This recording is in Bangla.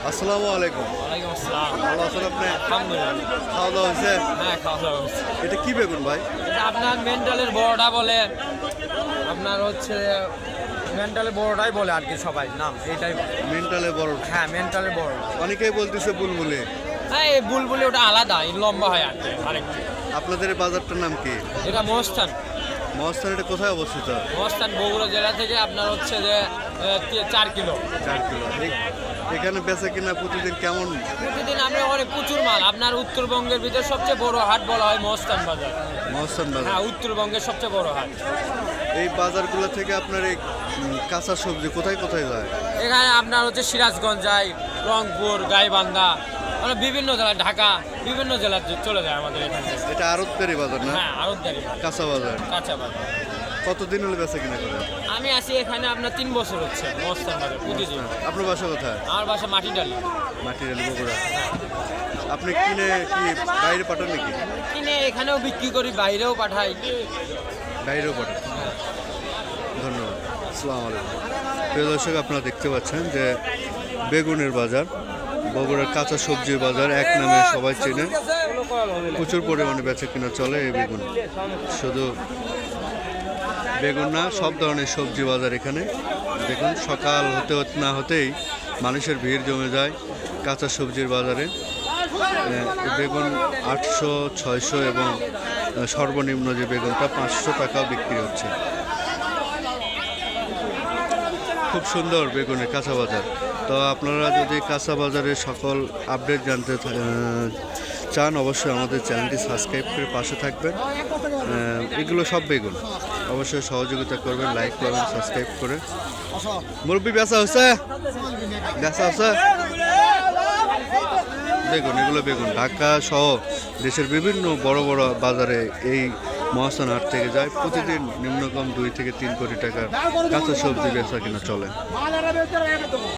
আসসালামু আলাইকুম। ওয়ালাইকুম আসসালাম। ভালো আছেন আপনি? আলহামদুলিল্লাহ। খাওয়া দাওয়া হয়েছে? হ্যাঁ, খাওয়া দাওয়া হচ্ছে। এটা কি বেগুন ভাই? এটা আপনার মেন্টালের বড়টা বলে, আপনার হচ্ছে মেন্টালের বড়টাই বলে আর কি, সবাই নাম এইটাই বলে। মেন্টালে বড়। হ্যাঁ, মেন্টালের বড়। অনেকেই বলতেছে বুলবুলি। হ্যাঁ, এই বুলবুলি ওটা আলাদা, এই লম্বা হয় আর কি আরেকটু। আপনাদের এই বাজারটার নাম কি? এটা মহস্থান। মহাস্থান এটা কোথায় অবস্থিত? মহস্থান বগুড়া জেলা থেকে আপনার হচ্ছে যে 4 কিলো। 4 কিলো। এখানে বেচা কিনা প্রতিদিন কেমন? প্রতিদিন আমরা অনেক প্রচুর মাল, আপনার উত্তরবঙ্গের ভিতরে সবচেয়ে বড় হাট বলা হয় মহস্থান বাজার। মহাস্থান বাজার। হ্যাঁ, উত্তরবঙ্গের সবচেয়ে বড় হাট। এই বাজারগুলো থেকে আপনার এই কাঁচা সবজি কোথায় কোথায় যায়? এখানে আপনার হচ্ছে সিরাজগঞ্জ যায়, রংপুর, গাইবান্ধা, মানে বিভিন্ন জেলা, ঢাকা, বিভিন্ন জেলার চলে যায় আমাদের এখান থেকে। এটা আড়তদারি বাজার না? হ্যাঁ, আড়তদারি কাঁচা বাজার। কাঁচা বাজার। কতদিন হলে বেচা কিনা করেন? আমি আছি এখানে আপনার 3 বছর হচ্ছে মহস্থান বাজার প্রতিদিন। আপনার বাসা কোথায়? আমার বাসা মাটিডালি। মাটিরালি বগুড়া। আপনি কিনে কি বাইরে পাঠান নাকি? কিনে এখানেও বিক্রি করি, বাইরেও পাঠাই। বাইরেও পাঠান। ধন্যবাদ। আসসালামু আলাইকুম। প্রিয় দর্শক, আপনারা দেখতে পাচ্ছেন যে বেগুনের বাজার, বগুড়ার কাঁচা সবজির বাজার এক নামে সবাই চেনে। প্রচুর পরিমাণে বেচা কিনা চলে এই বেগুন। শুধু বেগুন না, সব ধরনের সবজি বাজার এখানে। দেখুন, সকাল হতে না হতেই মানুষের ভিড় জমে যায় কাঁচা সবজির বাজারে। বেগুন 800, 600 এবং সর্বনিম্ন যে বেগুনটা 500 টাকা বিক্রি হচ্ছে। খুব সুন্দর বেগুনের কাঁচা বাজার। তো আপনারা যদি কাঁচা বাজারের সকল আপডেট জানতে চান, অবশ্যই আমাদের চ্যানেলটি সাবস্ক্রাইব করে পাশে থাকবেন। এগুলো সব বেগুন, অবশ্যই সহযোগিতা করবেন, লাইক করবেন, সাবস্ক্রাইব করে। মুরব্বি বেচা হচ্ছে? বেচা হচ্ছে বেগুন। এগুলো বেগুন ঢাকা সহ দেশের বিভিন্ন বড় বড় বাজারে এই মহাস্থান হাট থেকে যায়। প্রতিদিন নিম্নকম 2 থেকে 3 কোটি টাকার কাঁচা সবজি বেচা কিনা চলে।